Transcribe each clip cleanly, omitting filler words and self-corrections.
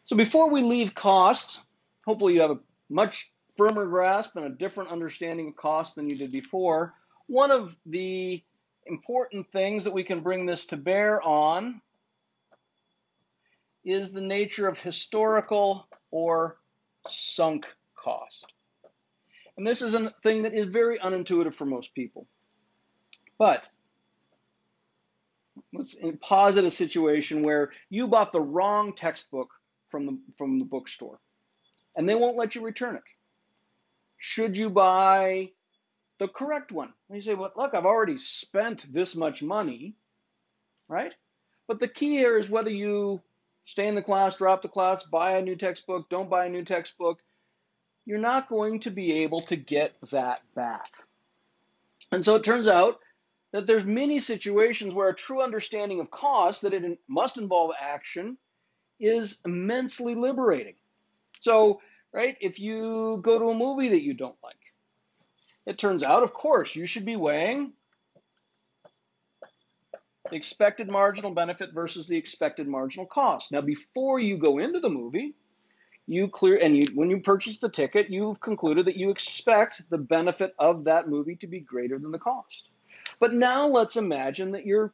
So before we leave cost, hopefully you have a much firmer grasp and a different understanding of cost than you did before. One of the important things that we can bring this to bear on is the nature of historical or sunk cost. And this is a thing that is very unintuitive for most people. But let's posit a situation where you bought the wrong textbook from the bookstore and they won't let you return it. Should you buy the correct one? And you say, well, look, I've already spent this much money, right? But the key here is whether you stay in the class, drop the class, buy a new textbook, don't buy a new textbook, you're not going to be able to get that back. And so it turns out that there's many situations where a true understanding of cost, that it must involve action, is immensely liberating. So, right, if you go to a movie that you don't like, it turns out, of course, you should be weighing the expected marginal benefit versus the expected marginal cost. Now, before you go into the movie, when you purchase the ticket, you've concluded that you expect the benefit of that movie to be greater than the cost. But now let's imagine that you're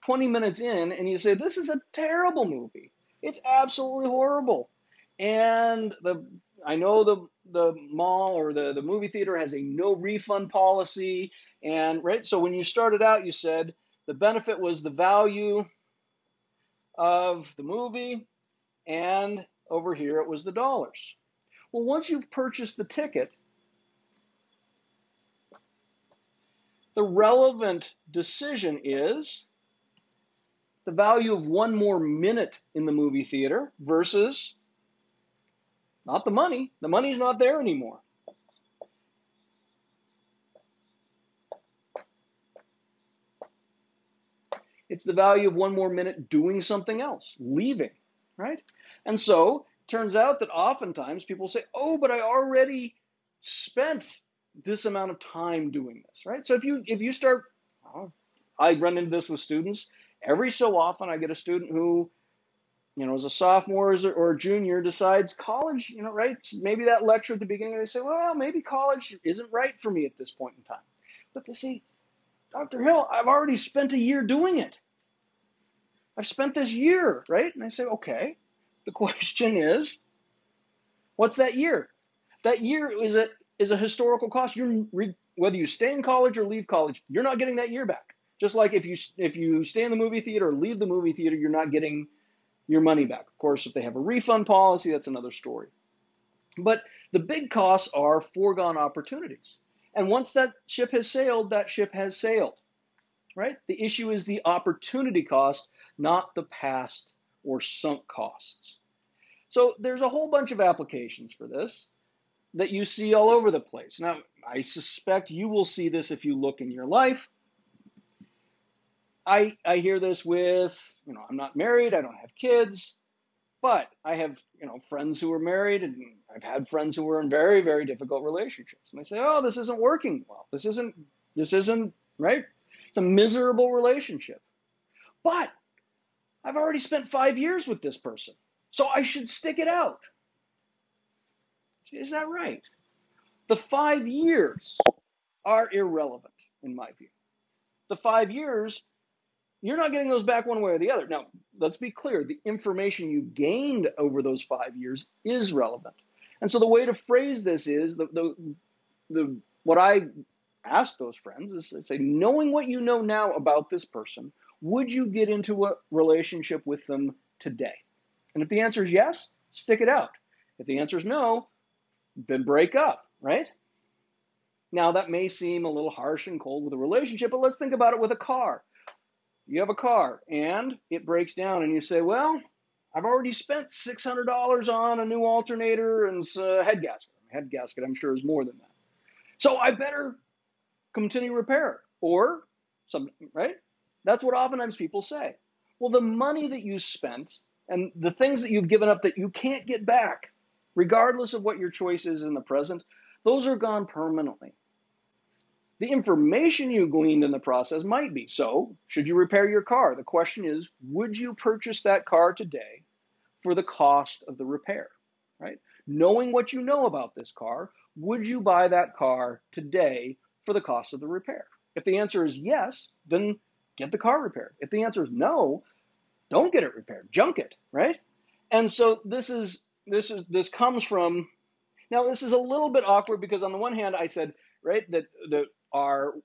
20 minutes in and you say, this is a terrible movie. It's absolutely horrible. And I know the mall or the movie theater has a no refund policy. And right, so when you started out, you said the benefit was the value of the movie, and over here it was the dollars. Well, once you've purchased the ticket, the relevant decision is the value of one more minute in the movie theater versus not the money. The money's not there anymore. It's the value of one more minute doing something else, leaving, right? And so it turns out that oftentimes people say, oh, but I already spent this amount of time doing this, right? So if you start, I run into this with students. Every so often I get a student who, as a sophomore or a junior decides college, right? Maybe that lecture at the beginning, they say, well, maybe college isn't right for me at this point in time. But they say, Dr. Hill, I've already spent a year doing it. I've spent this year, right? And I say, okay. The question is, what's that year? That year is a historical cost. Whether you stay in college or leave college, you're not getting that year back. Just like if you stay in the movie theater or leave the movie theater, you're not getting your money back. Of course, if they have a refund policy, that's another story. But the big costs are foregone opportunities. And once that ship has sailed, right? The issue is the opportunity cost, not the past or sunk costs. So there's a whole bunch of applications for this that you see all over the place. Now, I suspect you will see this if you look in your life. I hear this with, I'm not married, I don't have kids, but I have, friends who are married, and I've had friends who were in very, very difficult relationships. And they say, oh, this isn't working well. This isn't, right? It's a miserable relationship. But I've already spent 5 years with this person, so I should stick it out. Is that right? The 5 years are irrelevant, in my view. The 5 years, you're not getting those back one way or the other. Now, let's be clear. The information you gained over those 5 years is relevant. And so the way to phrase this is, what I ask those friends is to say, knowing what you know now about this person, would you get into a relationship with them today? And if the answer is yes, stick it out. If the answer is no, then break up, right? Now, that may seem a little harsh and cold with a relationship, but let's think about it with a car. You have a car and it breaks down and you say, well, I've already spent $600 on a new alternator and a head gasket. Head gasket, I'm sure, is more than that. So I better continue repair it or something, right? That's what oftentimes people say. Well, the money that you spent and the things that you've given up that you can't get back, regardless of what your choice is in the present, those are gone permanently. The information you gleaned in the process might be. So, should you repair your car? The question is, would you purchase that car today for the cost of the repair, right? Knowing what you know about this car, would you buy that car today for the cost of the repair? If the answer is yes, then get the car repaired. If the answer is no, don't get it repaired, junk it, right? And so this comes from, now this is a little bit awkward because on the one hand I said, right, that our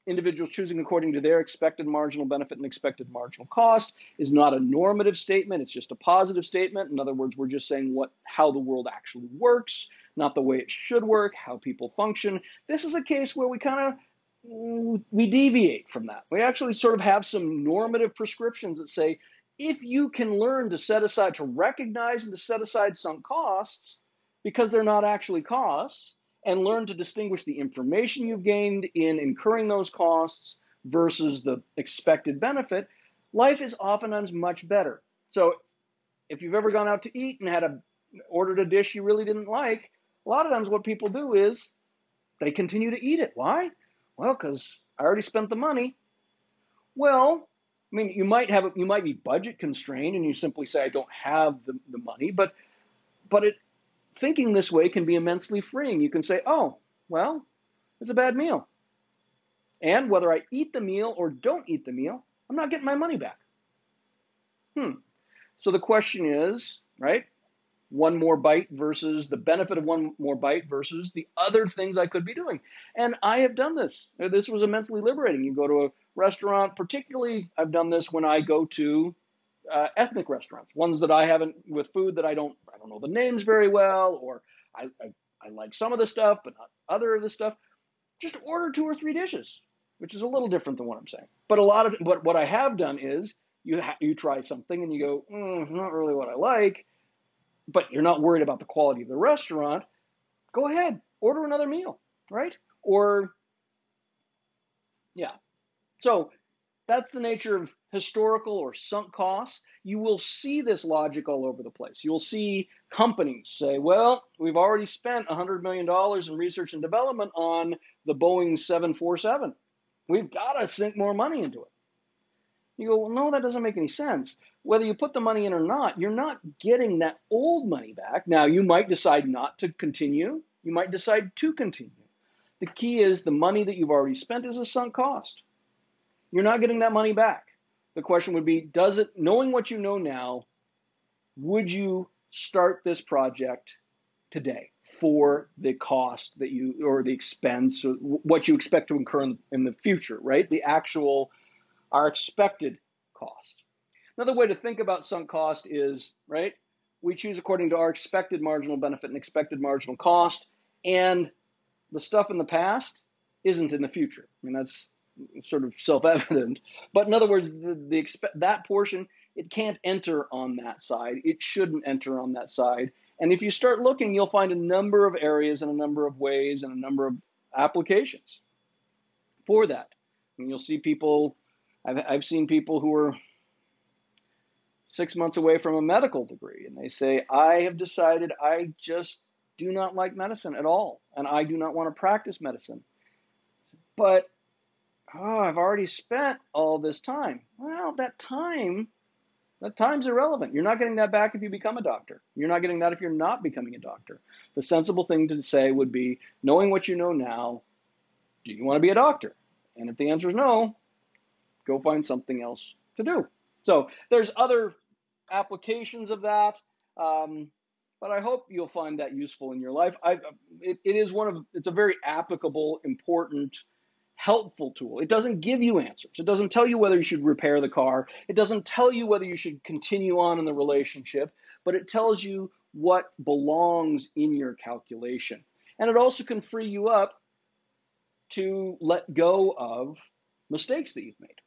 individuals choosing according to their expected marginal benefit and expected marginal cost is not a normative statement, it's just a positive statement. In other words, we're just saying how the world actually works, not the way it should work, how people function. This is a case where we deviate from that. We actually sort of have some normative prescriptions that say, if you can learn to recognize and to set aside sunk costs, because they're not actually costs, and learn to distinguish the information you've gained in incurring those costs versus the expected benefit, life is oftentimes much better. So if you've ever gone out to eat and ordered a dish you really didn't like, a lot of times what people do is they continue to eat it. Why? Well, because I already spent the money. Well, I mean, you might be budget constrained and you simply say, I don't have the money, but thinking this way can be immensely freeing. You can say, oh, well, it's a bad meal. And whether I eat the meal or don't eat the meal, I'm not getting my money back. So the question is, right, one more bite versus the benefit of one more bite versus the other things I could be doing. And I have done this. This was immensely liberating. You go to a restaurant, particularly I've done this when I go to ethnic restaurants, ones that I haven't, with food that I don't know the names very well, or I like some of the stuff, but not other of the stuff. Just order 2 or 3 dishes, which is a little different than what I'm saying. But what I have done is you try something and you go, not really what I like, but you're not worried about the quality of the restaurant. Go ahead, order another meal, right? Or, yeah. So that's the nature of historical or sunk costs. You will see this logic all over the place. You'll see companies say, well, we've already spent $100 million in research and development on the Boeing 747. We've got to sink more money into it. You go, well, no, that doesn't make any sense. Whether you put the money in or not, you're not getting that old money back. Now, you might decide not to continue. You might decide to continue. The key is the money that you've already spent is a sunk cost. You're not getting that money back. The question would be, knowing what you know now, would you start this project today for the cost or the expense, or what you expect to incur in the future, right? Our expected cost. Another way to think about sunk cost is, right, we choose according to our expected marginal benefit and expected marginal cost, and the stuff in the past isn't in the future. I mean, that's sort of self-evident. But in other words, that portion, it can't enter on that side. It shouldn't enter on that side. And if you start looking, you'll find a number of areas and a number of ways and a number of applications for that. I mean, you'll see people, I've seen people who are 6 months away from a medical degree, and they say, I have decided I just do not like medicine at all, and I do not want to practice medicine. But I've already spent all this time. Well, that time's irrelevant. You're not getting that back if you become a doctor. You're not getting that if you're not becoming a doctor. The sensible thing to say would be, knowing what you know now, do you want to be a doctor? And if the answer is no, go find something else to do. So there's other applications of that, but I hope you'll find that useful in your life. It's a very applicable, important, helpful tool. It doesn't give you answers. It doesn't tell you whether you should repair the car. It doesn't tell you whether you should continue on in the relationship, but it tells you what belongs in your calculation. And it also can free you up to let go of mistakes that you've made.